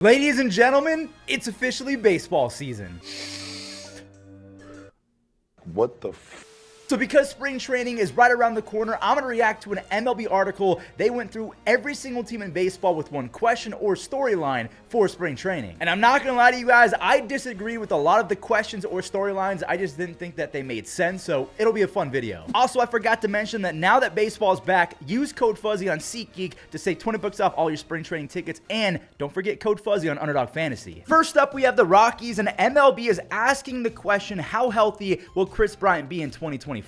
Ladies and gentlemen, it's officially baseball season. What the So because spring training is right around the corner, I'm going to react to an MLB article. They went through every single team in baseball with one question or storyline for spring training. And I'm not going to lie to you guys, I disagree with a lot of the questions or storylines. I just didn't think that they made sense, so it'll be a fun video. Also, I forgot to mention that now that baseball is back, use code Fuzzy on SeatGeek to save 20 bucks off all your spring training tickets, and don't forget code Fuzzy on Underdog Fantasy. First up, we have the Rockies, and MLB is asking the question, how healthy will Kris Bryant be in 2025?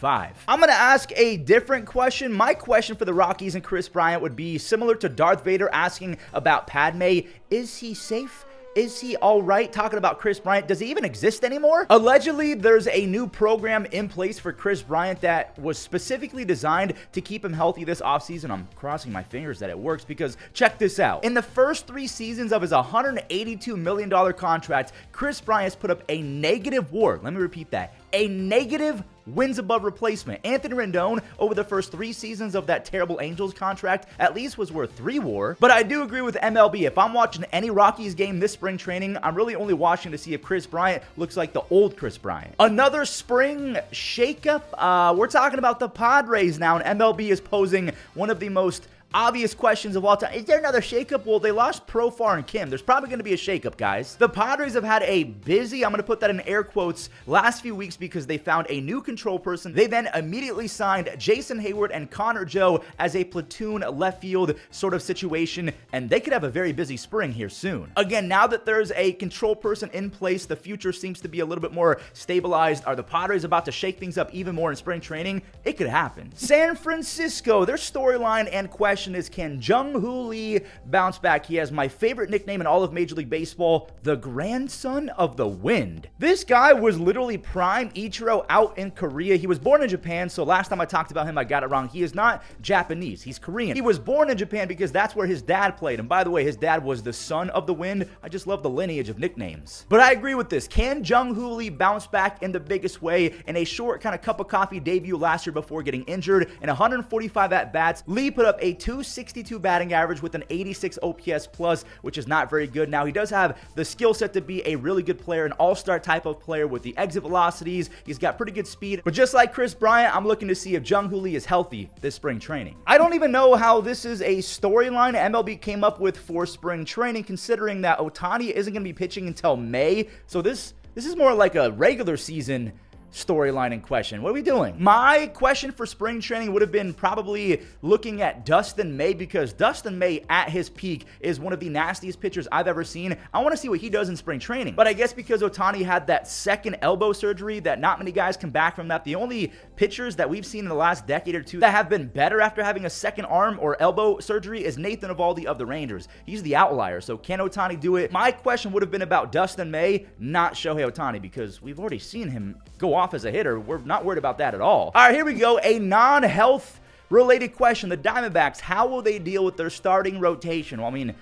I'm going to ask a different question. My question for the Rockies and Kris Bryant would be similar to Darth Vader asking about Padme. Is he safe? Is he all right? Talking about Kris Bryant, does he even exist anymore? Allegedly, there's a new program in place for Kris Bryant that was specifically designed to keep him healthy this offseason. I'm crossing my fingers that it works because check this out. In the first 3 seasons of his $182 million contract, Kris Bryant has put up a negative WAR. Let me repeat that. A negative wins above replacement. Anthony Rendon, over the first 3 seasons of that terrible Angels contract, at least was worth 3 WAR. But I do agree with MLB. If I'm watching any Rockies game this spring training, I'm really only watching to see if Kris Bryant looks like the old Kris Bryant. Another spring shakeup. We're talking about the Padres now, and MLB is posing one of the most obvious questions of all time. Is there another shakeup? Well, they lost Profar and Kim. There's probably going to be a shakeup, guys. The Padres have had a busy, I'm going to put that in air quotes, last few weeks because they found a new control person. They then immediately signed Jason Hayward and Connor Joe as a platoon left field sort of situation, and they could have a very busy spring here soon. Again, now that there's a control person in place, the future seems to be a little bit more stabilized. Are the Padres about to shake things up even more in spring training? It could happen. San Francisco, their storyline and question is, can Jung-Hoo Lee bounce back? He has my favorite nickname in all of Major League Baseball, the grandson of the wind. This guy was literally prime Ichiro out in Korea. He was born in Japan, so last time I talked about him, I got it wrong. He is not Japanese. He's Korean. He was born in Japan because that's where his dad played. And by the way, his dad was the son of the wind. I just love the lineage of nicknames. But I agree with this. Can Jung-Hoo Lee bounce back in the biggest way? In a short kind of cup of coffee debut last year before getting injured, in 145 at-bats, Lee put up a 262 batting average with an 86 OPS plus, which is not very good. Now, he does have the skill set to be a really good player, an all-star type of player with the exit velocities. He's got pretty good speed. But just like Kris Bryant, I'm looking to see if Jung-Hoo Lee is healthy this spring training. I don't even know how this is a storyline MLB came up with for spring training, considering that Ohtani isn't going to be pitching until May. So this is more like a regular season storyline in question. What are we doing? My question for spring training would have been probably looking at Dustin May, because Dustin May at his peak is one of the nastiest pitchers I've ever seen. I want to see what he does in spring training. But I guess because Ohtani had that second elbow surgery, that not many guys come back from that. The only pitchers that we've seen in the last decade or two that have been better after having a second arm or elbow surgery is Nathan Eovaldi of the Rangers. He's the outlier. So can Ohtani do it? My question would have been about Dustin May, not Shohei Ohtani, because we've already seen him go off as a hitter. We're not worried about that at all. All right, here we go. A non-health related question. The Diamondbacks, how will they deal with their starting rotation? Well, I mean,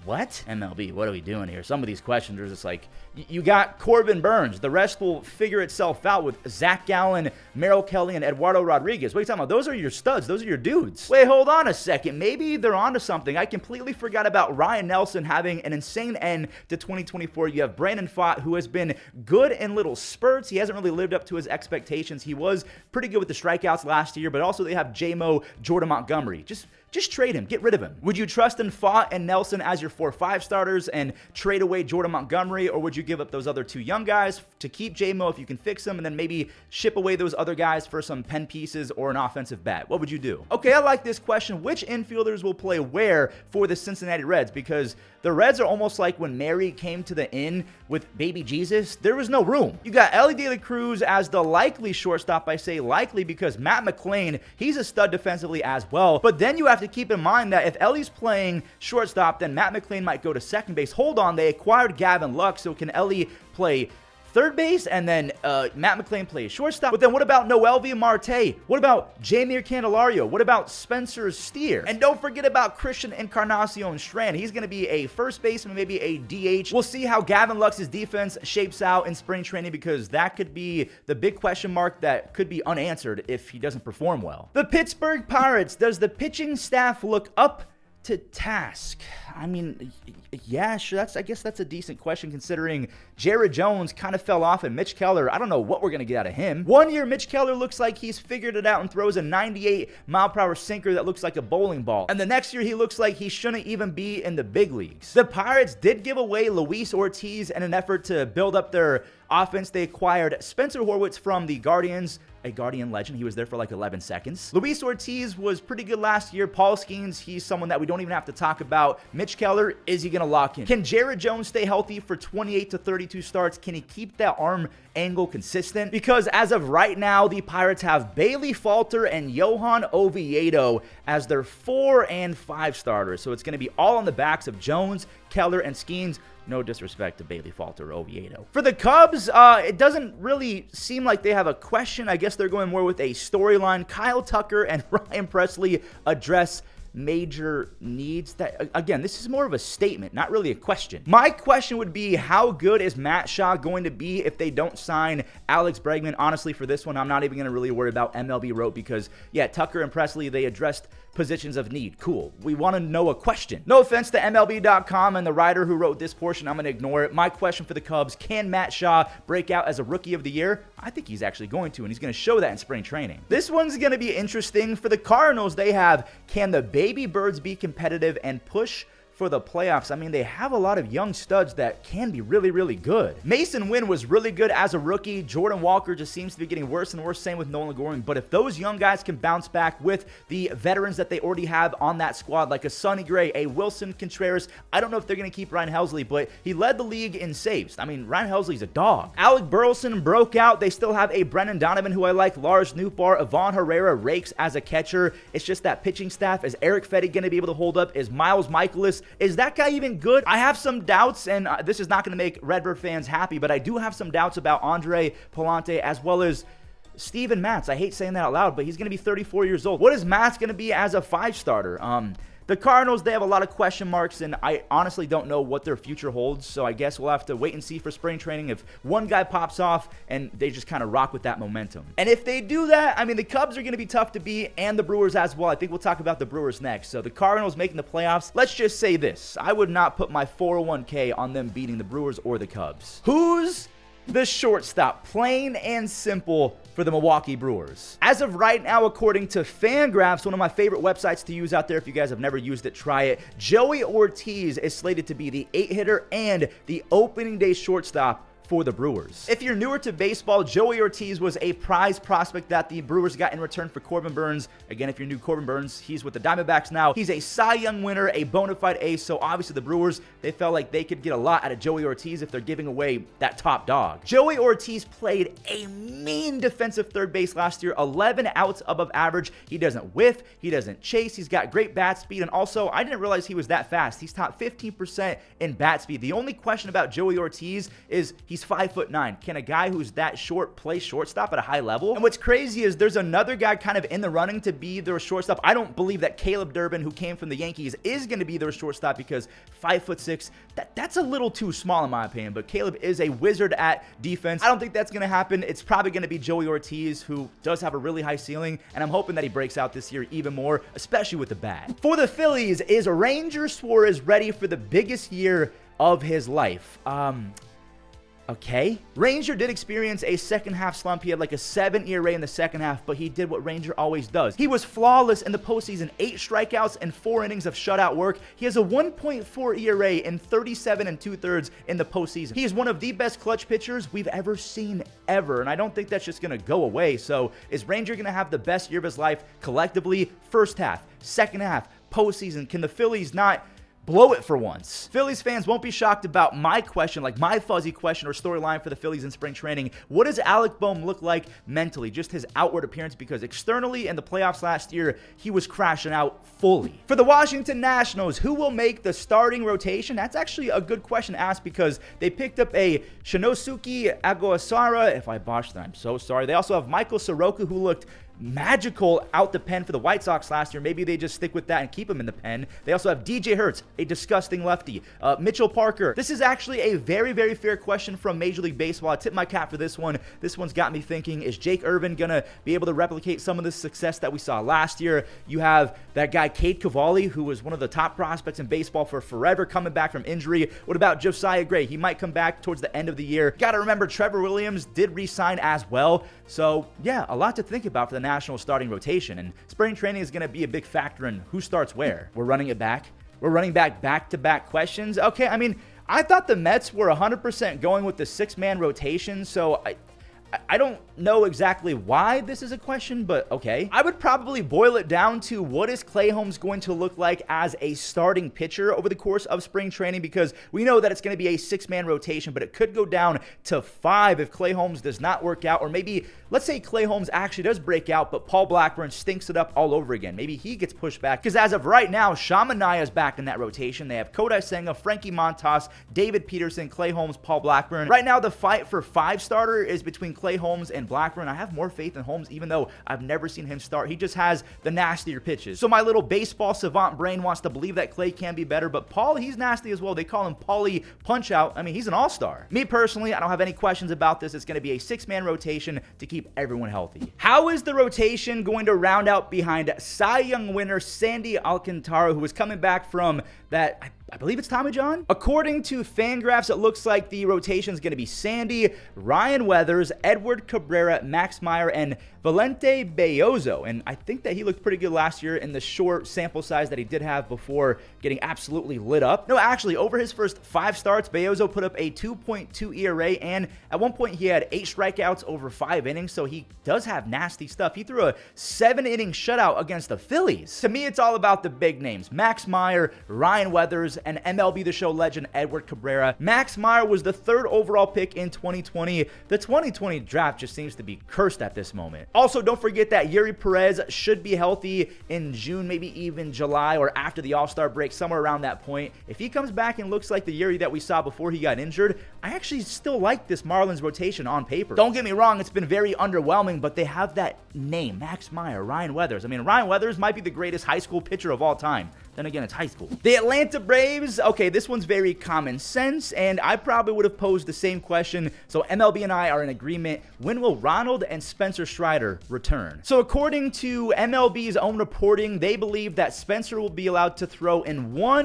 what? MLB, what are we doing here? Some of these questions are just like, you got Corbin Burns. The rest will figure itself out with Zach Gallen, Merrill Kelly, and Eduardo Rodriguez. What are you talking about? Those are your studs. Those are your dudes. Wait, hold on a second. Maybe they're onto something. I completely forgot about Ryan Nelson having an insane end to 2024. You have Brandon Pfaadt, who has been good in little spurts. He hasn't really lived up to his expectations. He was pretty good with the strikeouts last year, but also they have J-Mo, Jordan Montgomery. Just trade him. Get rid of him. Would you trust in Pfaadt and Nelson as your 4-5 starters and trade away Jordan Montgomery, or would you give up those other 2 young guys to keep J-Mo if you can fix them, and then maybe ship away those other guys for some pen pieces or an offensive bat? What would you do? Okay, I like this question. Which infielders will play where for the Cincinnati Reds? Because the Reds are almost like when Mary came to the inn with baby Jesus. There was no room. You got Elly De La Cruz as the likely shortstop. I say likely because Matt McLain, he's a stud defensively as well. But then you have to keep in mind that if Ellie's playing shortstop, then Matt McLain might go to second base. Hold on, they acquired Gavin Lux, so can Ellie play third base, and then Matt McLain plays shortstop? But then what about Noelvi Marte? What about Jamir Candelario? What about Spencer Steer? And don't forget about Christian Encarnacion Strand. He's going to be a first baseman, maybe a DH. We'll see how Gavin Lux's defense shapes out in spring training, because that could be the big question mark that could be unanswered if he doesn't perform well. The Pittsburgh Pirates, does the pitching staff look up to task? I mean, yeah, sure. I guess that's a decent question considering Jared Jones kind of fell off and Mitch Keller, I don't know what we're going to get out of him. 1 year, Mitch Keller looks like he's figured it out and throws a 98-mile-per-hour sinker that looks like a bowling ball. And the next year, he looks like he shouldn't even be in the big leagues. The Pirates did give away Luis Ortiz in an effort to build up their offense. They acquired Spencer Horwitz from the Guardians, a Guardian legend. He was there for like 11 seconds. Luis Ortiz was pretty good last year. Paul Skeens, he's someone that we don't even have to talk about. Mitch Keller, is he going to lock in? Can Jared Jones stay healthy for 28 to 32 starts? Can he keep that arm angle consistent? Because as of right now, the Pirates have Bailey Falter and Johan Oviedo as their 4 and 5 starters. So it's going to be all on the backs of Jones, Keller, and Skeens. No disrespect to Bailey Falter or Oviedo. For the Cubs, it doesn't really seem like they have a question. I guess they're going more with a storyline. Kyle Tucker and Ryan Presley address major needs. That, again, this is more of a statement, not really a question. My question would be, how good is Matt Shaw going to be if they don't sign Alex Bregman? Honestly, for this one, I'm not even going to really worry about MLB Road because, yeah, Tucker and Presley, they addressed positions of need. Cool. We want to know a question. No offense to MLB.com and the writer who wrote this portion. I'm going to ignore it. My question for the Cubs, can Matt Shaw break out as a Rookie of the Year? I think he's actually going to, and he's going to show that in spring training. This one's going to be interesting. For the Cardinals, they have, can the Baby Birds be competitive and push for the playoffs? I mean, they have a lot of young studs that can be really, really good. Mason Wynn was really good as a rookie. Jordan Walker just seems to be getting worse and worse. Same with Nolan Goring. But if those young guys can bounce back with the veterans that they already have on that squad, like a Sonny Gray, a Wilson Contreras, I don't know if they're going to keep Ryan Helsley, but he led the league in saves. I mean, Ryan Helsley's a dog. Alec Burleson broke out. They still have a Brennan Donovan who I like. Lars Nootbaar, Ivan Herrera rakes as a catcher. It's just that pitching staff. Is Eric Fetty going to be able to hold up? Is Miles Michaelis? Is that guy even good? I have some doubts, and this is not going to make Redbird fans happy, but I do have some doubts about Andre Palante as well as Steven Matz. I hate saying that out loud, but he's going to be 34 years old. What is Matz going to be as a 5-starter? The Cardinals, they have a lot of question marks, and I honestly don't know what their future holds, so I guess we'll have to wait and see for spring training if one guy pops off and they just kind of rock with that momentum. And if they do that, I mean, the Cubs are going to be tough to beat, and the Brewers as well. I think we'll talk about the Brewers next. So the Cardinals making the playoffs, let's just say this. I would not put my 401k on them beating the Brewers or the Cubs. Who's the shortstop? Plain and simple for the Milwaukee Brewers. As of right now, according to Fangraphs, one of my favorite websites to use out there, if you guys have never used it, try it. Joey Ortiz is slated to be the 8-hitter and the opening day shortstop for the Brewers. If you're newer to baseball, Joey Ortiz was a prize prospect that the Brewers got in return for Corbin Burns. Again, if you're new, Corbin Burns, he's with the Diamondbacks now. He's a Cy Young winner, a bona fide ace, so obviously the Brewers, they felt like they could get a lot out of Joey Ortiz if they're giving away that top dog. Joey Ortiz played a mean defensive third base last year, 11 outs above average. He doesn't whiff, he doesn't chase, he's got great bat speed, and also, I didn't realize he was that fast. He's top 15% in bat speed. The only question about Joey Ortiz is he's 5'9". Can a guy who's that short play shortstop at a high level? And what's crazy is there's another guy kind of in the running to be their shortstop. I don't believe that Caleb Durbin, who came from the Yankees, is going to be their shortstop because 5'6", that's a little too small in my opinion, but Caleb is a wizard at defense. I don't think that's going to happen. It's probably going to be Joey Ortiz, who does have a really high ceiling, and I'm hoping that he breaks out this year even more, especially with the bat. For the Phillies, is Ranger Suarez ready for the biggest year of his life? Okay. Ranger did experience a second half slump. He had like a 7 ERA in the second half, but he did what Ranger always does. He was flawless in the postseason, 8 strikeouts and 4 innings of shutout work. He has a 1.4 ERA in 37 2/3 in the postseason. He is one of the best clutch pitchers we've ever seen ever, and I don't think that's just going to go away. So is Ranger going to have the best year of his life collectively? First half, second half, postseason. Can the Phillies not blow it for once? Phillies fans won't be shocked about my question, like my fuzzy question or storyline for the Phillies in spring training. What does Alec Bohm look like mentally? Just his outward appearance, because externally in the playoffs last year, he was crashing out fully. For the Washington Nationals, who will make the starting rotation? That's actually a good question to ask because they picked up a Shinosuke Aguasara. If I botched that, I'm so sorry. They also have Michael Soroka, who looked magical out the pen for the White Sox last year. Maybe they just stick with that and keep him in the pen. They also have DJ Hurts, a disgusting lefty. Mitchell Parker. This is actually a very, very fair question from Major League Baseball. I tip my cap for this one. This one's got me thinking, is Jake Irvin going to be able to replicate some of the success that we saw last year? You have that guy, Cade Cavalli, who was one of the top prospects in baseball for forever, coming back from injury. What about Josiah Gray? He might come back towards the end of the year. Got to remember, Trevor Williams did re-sign as well. So, yeah, a lot to think about for the National starting rotation. And spring training is going to be a big factor in who starts where. We're running it back. We're running back-to-back questions. Okay, I mean, I thought the Mets were 100% going with the six-man rotation, so I don't know exactly why this is a question, but okay. I would probably boil it down to, what is Clay Holmes going to look like as a starting pitcher over the course of spring training? Because we know that it's going to be a six-man rotation, but it could go down to 5 if Clay Holmes does not work out. Or maybe, let's say Clay Holmes actually does break out, but Paul Blackburn stinks it up all over again. Maybe he gets pushed back. Because as of right now, Shamanaya is back in that rotation. They have Kodai Senga, Frankie Montas, David Peterson, Clay Holmes, Paul Blackburn. Right now, the fight for 5 starter is between Clay Holmes and Blackburn. I have more faith in Holmes, even though I've never seen him start. He just has the nastier pitches. So my little baseball savant brain wants to believe that Clay can be better, but Paul, he's nasty as well. They call him Paulie Punch-Out. I mean, he's an all-star. Me personally, I don't have any questions about this. It's going to be a 6-man rotation to keep everyone healthy. How is the rotation going to round out behind Cy Young winner Sandy Alcantara, who is coming back from that, I believe it's Tommy John? According to Fangraphs, it looks like the rotation is going to be Sandy, Ryan Weathers, Edward Cabrera, Max Meyer, and Valente Belloso. And I think that he looked pretty good last year in the short sample size that he did have before getting absolutely lit up. No, actually, over his first 5 starts, Belloso put up a 2.2 ERA, and at one point he had 8 strikeouts over 5 innings, so he does have nasty stuff. He threw a 7-inning shutout against the Phillies. To me, it's all about the big names. Max Meyer, Ryan Weathers, and MLB The Show legend Edward Cabrera. Max Meyer was the 3rd overall pick in 2020. The 2020 draft just seems to be cursed at this moment. Also, don't forget that Yuri Perez should be healthy in June, maybe even July, or after the All-Star break, somewhere around that point. If he comes back and looks like the Yuri that we saw before he got injured, I actually still like this Marlins rotation on paper. Don't get me wrong, it's been very underwhelming, but they have that name, Max Meyer, Ryan Weathers. I mean, Ryan Weathers might be the greatest high school pitcher of all time. Then again, it's high school. The Atlanta Braves, okay, this one's very common sense, and I probably would have posed the same question, so MLB and I are in agreement. When will Ronald and Spencer Strider return? So according to MLB's own reporting, they believe that Spencer will be allowed to throw in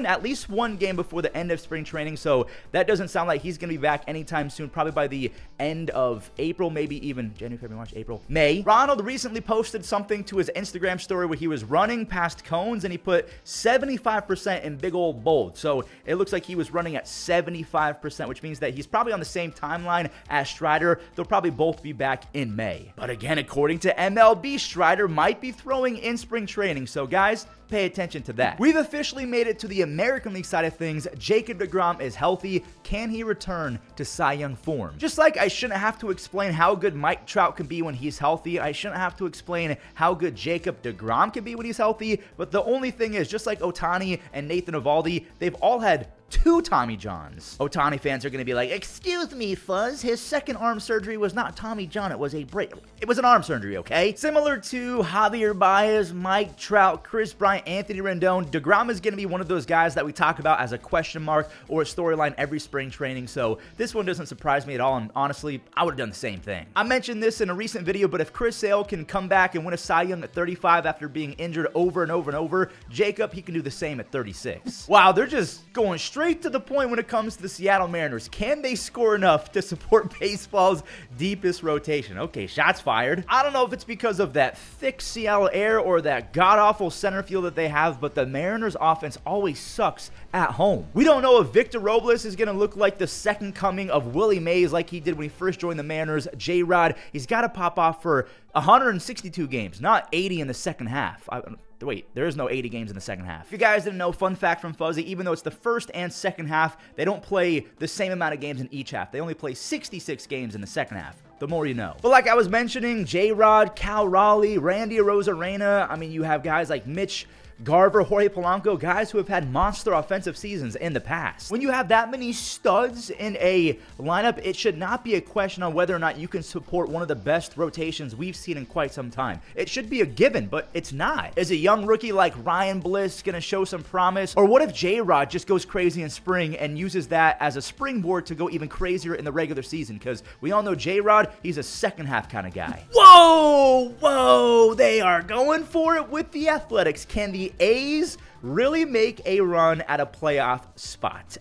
at least one game before the end of spring training, so that doesn't sound like he's going to be back anytime soon, probably by the end of April, maybe even January, February, March, April, May. Ronald recently posted something to his Instagram story where he was running past cones, and he put 75% in big old bold. So it looks like he was running at 75%, which means that he's probably on the same timeline as Strider. They'll probably both be back in May. But again, according to MLB, Strider might be throwing in spring training. So guys, pay attention to that. We've officially made it to the American League side of things. Jacob deGrom is healthy. Can he return to Cy Young form? Just like I shouldn't have to explain how good Mike Trout can be when he's healthy, I shouldn't have to explain how good Jacob deGrom can be when he's healthy. But the only thing is, just like Ohtani and Nathan Eovaldi, they've all had 2 Tommy Johns. Ohtani fans are going to be like, excuse me, Fuzz, his second arm surgery was not Tommy John, it was an arm surgery, okay? Similar to Javier Baez, Mike Trout, Chris Bryant, Anthony Rendon, deGrom is going to be one of those guys that we talk about as a question mark or a storyline every spring training, so this one doesn't surprise me at all, and honestly, I would have done the same thing. I mentioned this in a recent video, but if Chris Sale can come back and win a Cy Young at 35 after being injured over and over and over, Jacob, he can do the same at 36. Wow, they're just going straight to the point when it comes to the Seattle Mariners. Can they score enough to support baseball's deepest rotation? Okay, shots fired. I don't know if it's because of that thick Seattle air or that god-awful center field that they have, but the Mariners offense always sucks at home. We don't know if Victor Robles is going to look like the second coming of Willie Mays like he did when he first joined the Mariners. J-Rod, he's got to pop off for 162 games, not 80 in the second half. Wait, there is no 80 games in the second half. If you guys didn't know, fun fact from Fuzzy, even though it's the first and second half, they don't play the same amount of games in each half. They only play 66 games in the second half. The more you know. But like I was mentioning, J-Rod, Cal Raleigh, Randy Arozarena, I mean, you have guys like Mitch Garver, Jorge Polanco, guys who have had monster offensive seasons in the past. When you have that many studs in a lineup, it should not be a question on whether or not you can support one of the best rotations we've seen in quite some time. It should be a given, but it's not. Is a young rookie like Ryan Bliss going to show some promise? Or what if J-Rod just goes crazy in spring and uses that as a springboard to go even crazier in the regular season? Because we all know J-Rod, he's a second half kind of guy. Whoa, they are going for it with the Athletics. Can the A's really make a run at a playoff spot?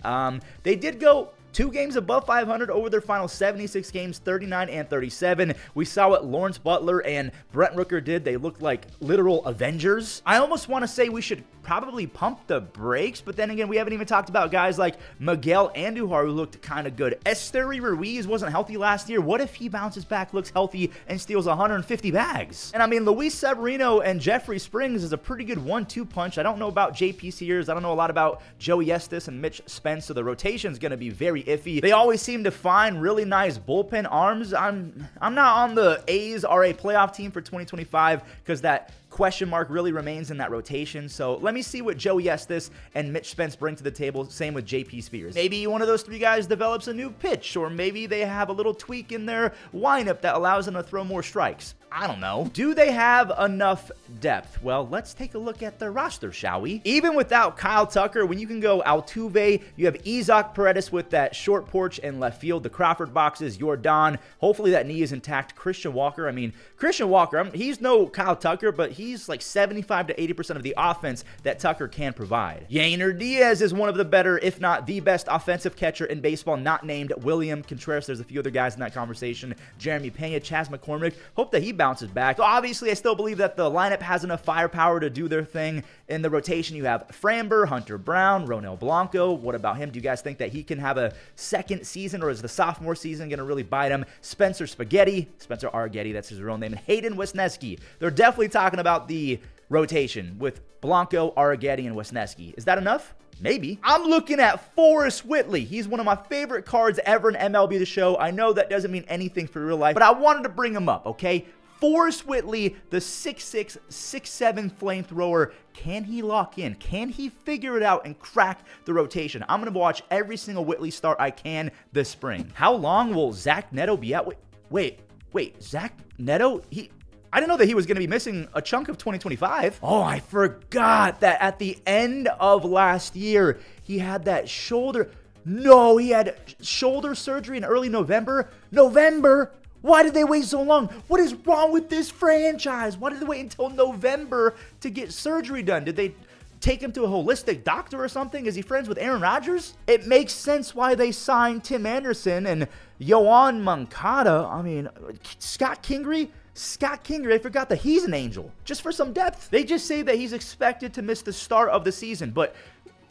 They did go 2 games above 500 over their final 76 games, 39 and 37. We saw what Lawrence Butler and Brent Rooker did. They looked like literal Avengers. I almost want to say we should probably pump the brakes, but then again, we haven't even talked about guys like Miguel Andujar, who looked kind of good. Esteury Ruiz wasn't healthy last year. What if he bounces back, looks healthy, and steals 150 bags? And I mean, Luis Severino and Jeffrey Springs is a pretty good 1-2 punch. I don't know about JP Sears. I don't know a lot about Joey Estes and Mitch Spence, so the rotation's going to be very iffy. They always seem to find really nice bullpen arms. I'm not on the A's are a playoff team for 2025 because that question mark really remains in that rotation. So let me see what Joey Estes and Mitch Spence bring to the table. Same with JP Spears. Maybe one of those 3 guys develops a new pitch, or maybe they have a little tweak in their lineup that allows them to throw more strikes. I don't know. Do they have enough depth? Well, let's take a look at their roster, shall we? Even without Kyle Tucker, when you can go Altuve, you have Isaac Paredes with that short porch in left field, the Crawford boxes, Yordan. Hopefully that knee is intact. Christian Walker, he's no Kyle Tucker, but he's like 75 to 80% of the offense that Tucker can provide. Yainer Diaz is one of the better, if not the best offensive catcher in baseball, not named William Contreras. There's a few other guys in that conversation. Jeremy Pena, Chas McCormick. Hope that he bounces back. So obviously, I still believe that the lineup has enough firepower to do their thing. In the rotation, you have Framber, Hunter Brown, Ronel Blanco. What about him? Do you guys think that he can have a second season, or is the sophomore season going to really bite him? Spencer Arguetti, that's his real name, and Hayden Wesneski. They're definitely talking about the rotation with Blanco, Arguetti, and Wesneski. Is that enough? Maybe. I'm looking at Forrest Whitley. He's one of my favorite cards ever in MLB The Show. I know that doesn't mean anything for real life, but I wanted to bring him up, okay? Forrest Whitley, the 6'6", 6'7" flamethrower. Can he lock in? Can he figure it out and crack the rotation? I'm going to watch every single Whitley start I can this spring. How long will Zach Neto be out? Wait, Zach Neto? I didn't know that he was going to be missing a chunk of 2025. Oh, I forgot that at the end of last year, he had that shoulder. No, he had shoulder surgery in early November. Why did they wait so long? What is wrong with this franchise? Why did they wait until November to get surgery done? Did they take him to a holistic doctor or something? Is he friends with Aaron Rodgers? It makes sense why they signed Tim Anderson and Yoan Moncada. I mean, Scott Kingery, I forgot that he's an angel. Just for some depth. They just say that he's expected to miss the start of the season, but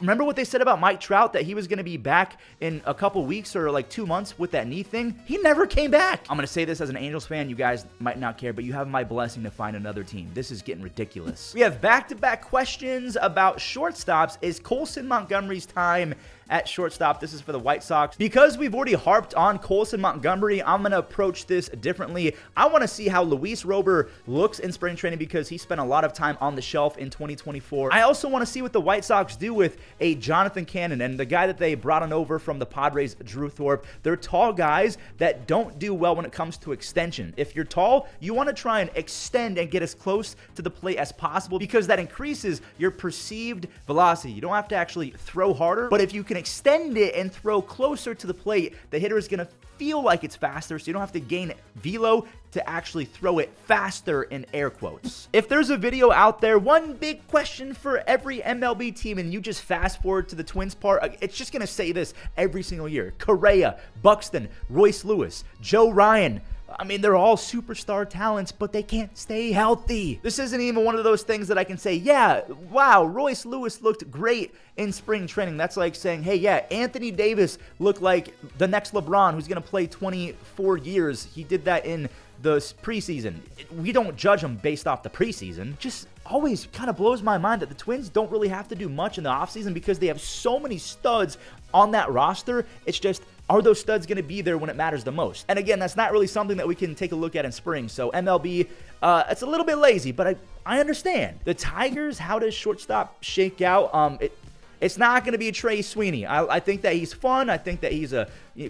remember what they said about Mike Trout, that he was going to be back in a couple weeks or like 2 months with that knee thing? He never came back. I'm going to say this as an Angels fan. You guys might not care, but you have my blessing to find another team. This is getting ridiculous. We have back-to-back questions about shortstops. Is Colson Montgomery's time at shortstop? This is for the White Sox. Because we've already harped on Colson Montgomery, I'm going to approach this differently. I want to see how Luis Robert looks in spring training because he spent a lot of time on the shelf in 2024. I also want to see what the White Sox do with a Jonathan Cannon and the guy that they brought on over from the Padres, Drew Thorpe. They're tall guys that don't do well when it comes to extension. If you're tall, you want to try and extend and get as close to the plate as possible because that increases your perceived velocity. You don't have to actually throw harder, but if you can extend it and throw closer to the plate, the hitter is going to feel like it's faster, so you don't have to gain velo to actually throw it faster in air quotes. If there's a video out there, one big question for every MLB team, and you just fast forward to the Twins part, it's just going to say this every single year. Correa, Buxton, Royce Lewis, Joe Ryan. I mean, they're all superstar talents, but they can't stay healthy. This isn't even one of those things that I can say, yeah, wow, Royce Lewis looked great in spring training. That's like saying, hey, yeah, Anthony Davis looked like the next LeBron who's going to play 24 years. He did that in the preseason. We don't judge him based off the preseason. Just always kind of blows my mind that the Twins don't really have to do much in the offseason because they have so many studs on that roster. It's just are those studs going to be there when it matters the most? And again, that's not really something that we can take a look at in spring. So MLB, it's a little bit lazy, but I understand. The Tigers, how does shortstop shake out? It's not going to be a Trey Sweeney. I think that he's fun. I think that he's a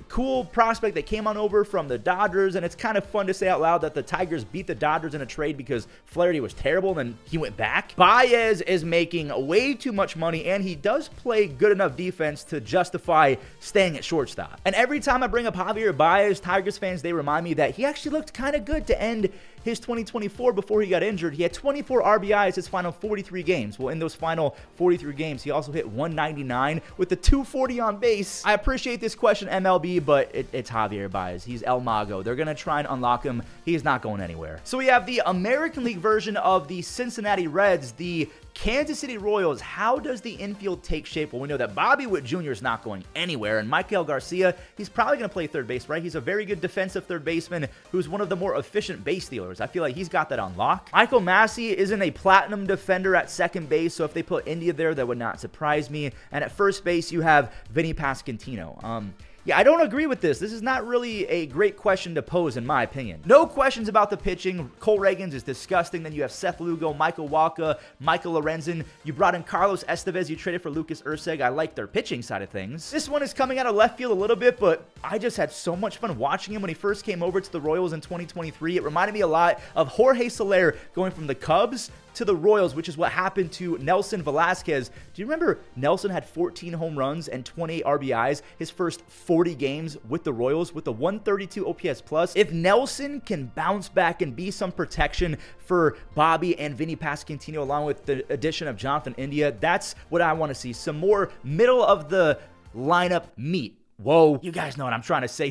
cool prospect that came on over from the Dodgers, and it's kind of fun to say out loud that the Tigers beat the Dodgers in a trade because Flaherty was terrible, and then he went back. Baez is making way too much money, and he does play good enough defense to justify staying at shortstop. And every time I bring up Javier Baez, Tigers fans, they remind me that he actually looked kind of good to end his 2024 before he got injured. He had 24 RBIs his final 43 games. Well, in those final 43 games, he also hit 199 with the 240 on base. I appreciate this question, MLB, but it's Javier Baez. He's El Mago. They're going to try and unlock him. He's not going anywhere. So we have the American League version of the Cincinnati Reds, the Kansas City Royals. How does the infield take shape? Well, we know that Bobby Witt Jr. is not going anywhere, and Michael Garcia, he's probably going to play third base, right? He's a very good defensive third baseman who's one of the more efficient base stealers. I feel like he's got that on lock. Michael Massey isn't a platinum defender at second base, so if they put India there, that would not surprise me. And at first base, you have Vinny Pasquantino. Yeah, I don't agree with this. This is not really a great question to pose, in my opinion. No questions about the pitching. Cole Reagans is disgusting. Then you have Seth Lugo, Michael Wacha, Michael Lorenzen. You brought in Carlos Estevez. You traded for Lucas Erceg. I like their pitching side of things. This one is coming out of left field a little bit, but I just had so much fun watching him when he first came over to the Royals in 2023. It reminded me a lot of Jorge Soler going from the Cubs to the Royals, which is what happened to Nelson Velasquez. Do you remember Nelson had 14 home runs and 28 RBIs his first 40 games with the Royals with a 132 OPS plus? If Nelson can bounce back and be some protection for Bobby and Vinny Pasquantino along with the addition of Jonathan India, that's what I want to see. Some more middle of the lineup meat. Whoa, you guys know what I'm trying to say.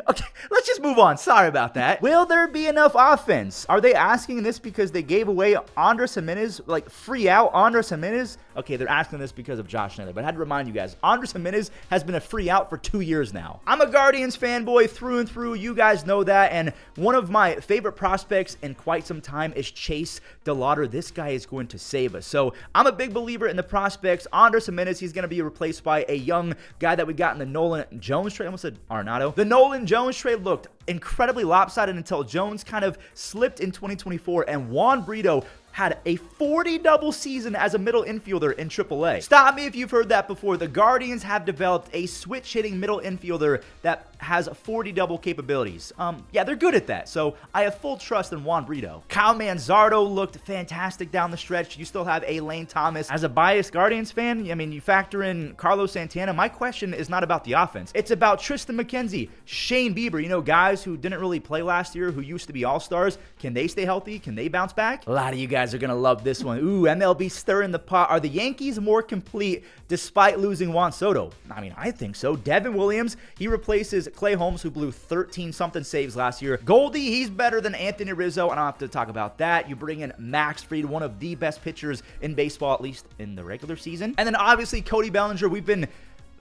Okay, let's just move on. Sorry about that. Will there be enough offense? Are they asking this because they gave away Andres Gimenez, like free out Andres Gimenez? Okay, they're asking this because of Josh Naylor, but I had to remind you guys, Andres Gimenez has been a free out for 2 years now. I'm a Guardians fanboy through and through. You guys know that, and one of my favorite prospects in quite some time is Chase DeLauder. This guy is going to save us. So I'm a big believer in the prospects. Andres Gimenez, he's going to be replaced by a young guy that we got in the Nolan Jones trade. I almost said Arenado. The Nolan Jones trade looked incredibly lopsided until Jones kind of slipped in 2024, and Juan Brito had a 40-double season as a middle infielder in AAA. Stop me if you've heard that before. The Guardians have developed a switch-hitting middle infielder that has 40-double capabilities. Yeah, they're good at that, so I have full trust in Juan Brito. Kyle Manzardo looked fantastic down the stretch. You still have Lane Thomas. As a biased Guardians fan, I mean, you factor in Carlos Santana. My question is not about the offense. It's about Tristan McKenzie, Shane Bieber, you know, guys who didn't really play last year, who used to be all-stars. Can they stay healthy? Can they bounce back? A lot of you guys are going to love this one. Ooh, MLB stirring the pot. Are the Yankees more complete despite losing Juan Soto? I mean, I think so. Devin Williams, he replaces Clay Holmes, who blew 13-something saves last year. Goldie, he's better than Anthony Rizzo. I don't have to talk about that. You bring in Max Fried, one of the best pitchers in baseball, at least in the regular season. And then obviously Cody Bellinger. We've been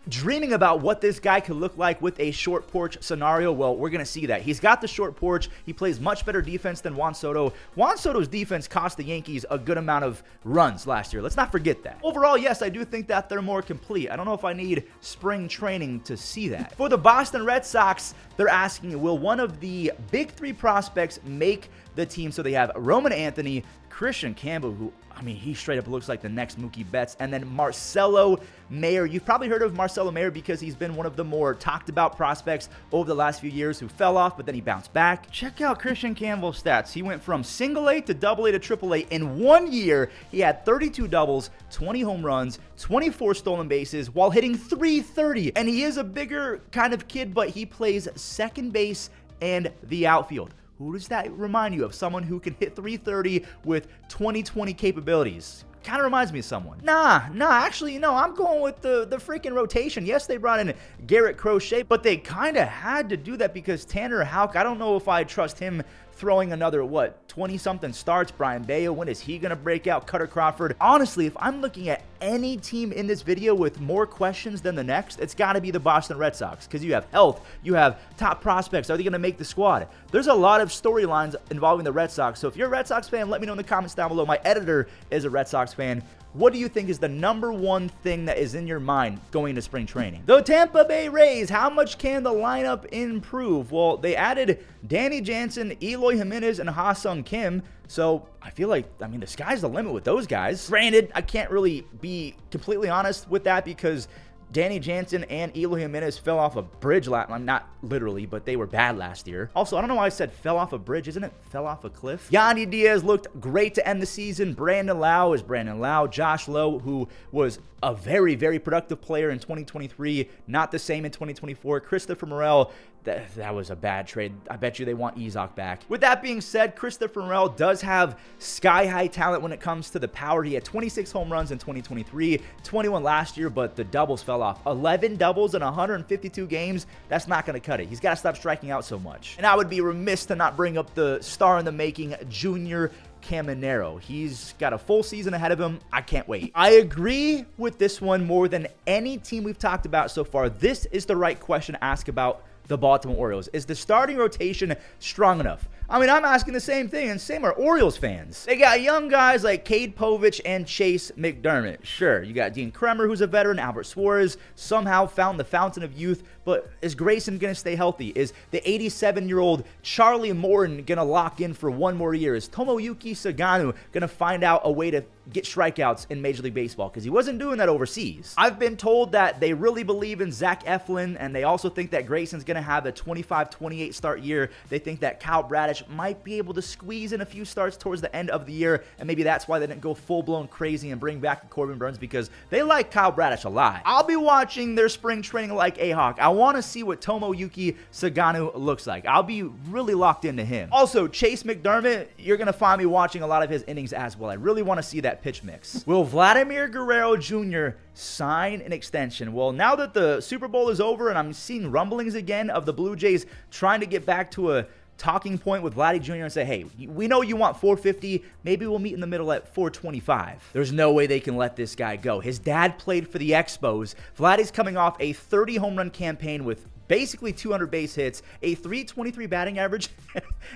dreaming about what this guy could look like with a short porch scenario. Well, we're going to see that. He's got the short porch. He plays much better defense than Juan Soto. Juan Soto's defense cost the Yankees a good amount of runs last year. Let's not forget that. Overall, yes, I do think that they're more complete. I don't know if I need spring training to see that. For the Boston Red Sox, they're asking, will one of the big three prospects make the team? So they have Roman Anthony, Christian Campbell, who, I mean, he straight up looks like the next Mookie Betts. And then Marcelo Mayer. You've probably heard of Marcelo Mayer because he's been one of the more talked about prospects over the last few years who fell off, but then he bounced back. Check out Christian Campbell's stats. He went from single A to double A to triple A. In 1 year, he had 32 doubles, 20 home runs, 24 stolen bases while hitting .330. And he is a bigger kind of kid, but he plays second base and the outfield. Who does that remind you of? Someone who can hit .330 with 2020 capabilities. Kind of reminds me of someone. Actually, I'm going with the freaking rotation. Yes, they brought in Garrett Crochet, but they kind of had to do that because Tanner Houck, I don't know if I trust him throwing another, 20-something starts. Brian Bayo, when is he going to break out? Cutter Crawford. Honestly, if I'm looking at any team in this video with more questions than the next, it's got to be the Boston Red Sox because you have health, you have top prospects. Are they going to make the squad? There's a lot of storylines involving the Red Sox, so if you're a Red Sox fan, let me know in the comments down below. My editor is a Red Sox fan. what do you think is the #1 thing that is in your mind going into spring training? The Tampa Bay Rays, how much can the lineup improve? Well, they added Danny Jansen, Eloy Jimenez, and Ha-Sung Kim. So I feel like, I mean, the sky's the limit with those guys. Granted, I can't really be completely honest with that because Danny Jansen and Eloy Jimenez fell off a bridge not literally, but they were bad last year. Also, I don't know why I said fell off a bridge. Isn't it fell off a cliff? Yandy Diaz looked great to end the season. Brandon Lau is Brandon Lau. Josh Lowe, who was a very, very productive player in 2023, not the same in 2024. Christopher Morel, that was a bad trade. I bet you they want Ezok back. With that being said, Christopher Morel does have sky-high talent when it comes to the power. He had 26 home runs in 2023, 21 last year, but the doubles fell off. 11 doubles in 152 games, that's not going to cut it. He's got to stop striking out so much. And I would be remiss to not bring up the star in the making, Junior Caminero. He's got a full season ahead of him. I can't wait. I agree with this one more than any team we've talked about so far. This is the right question to ask about the Baltimore Orioles. Is the starting rotation strong enough? I mean, I'm asking the same thing, and same are Orioles fans. They got young guys like Cade Povich and Chase McDermott. Sure, you got Dean Kremer, who's a veteran. Albert Suarez somehow found the fountain of youth, but is Grayson going to stay healthy? Is the 87-year-old Charlie Morton going to lock in for one more year? Is Tomoyuki Saganu going to find out a way to get strikeouts in Major League Baseball? Because he wasn't doing that overseas. I've been told that they really believe in Zach Eflin, and they also think that Grayson's going to have a 25-28 start year. They think that Kyle Bradish might be able to squeeze in a few starts towards the end of the year, and maybe that's why they didn't go full-blown crazy and bring back Corbin Burns, because they like Kyle Bradish a lot. I'll be watching their spring training like a hawk. I want to see what Tomoyuki Saganu looks like. I'll be really locked into him. Also, Chase McDermott, you're going to find me watching a lot of his innings as well. I really want to see that pitch mix. Will Vladimir Guerrero Jr. sign an extension? Well, now that the Super Bowl is over and I'm seeing rumblings again of the Blue Jays trying to get back to a talking point with Vladdy Jr. and say, hey, we know you want 450. Maybe we'll meet in the middle at 425. There's no way they can let this guy go. His dad played for the Expos. Vladdy's coming off a 30 home run campaign with basically 200 base hits, a 323 batting average,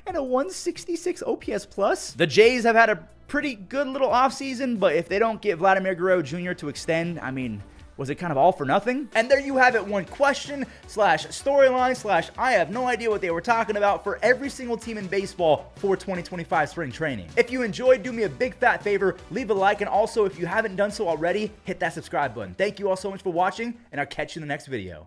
and a 166 OPS plus. The Jays have had a pretty good little offseason, but if they don't get Vladimir Guerrero Jr. to extend, I mean, was it kind of all for nothing? And there you have it, one question slash storyline slash I have no idea what they were talking about for every single team in baseball for 2025 spring training. If you enjoyed, do me a big fat favor, leave a like, and also if you haven't done so already, hit that subscribe button. Thank you all so much for watching, and I'll catch you in the next video.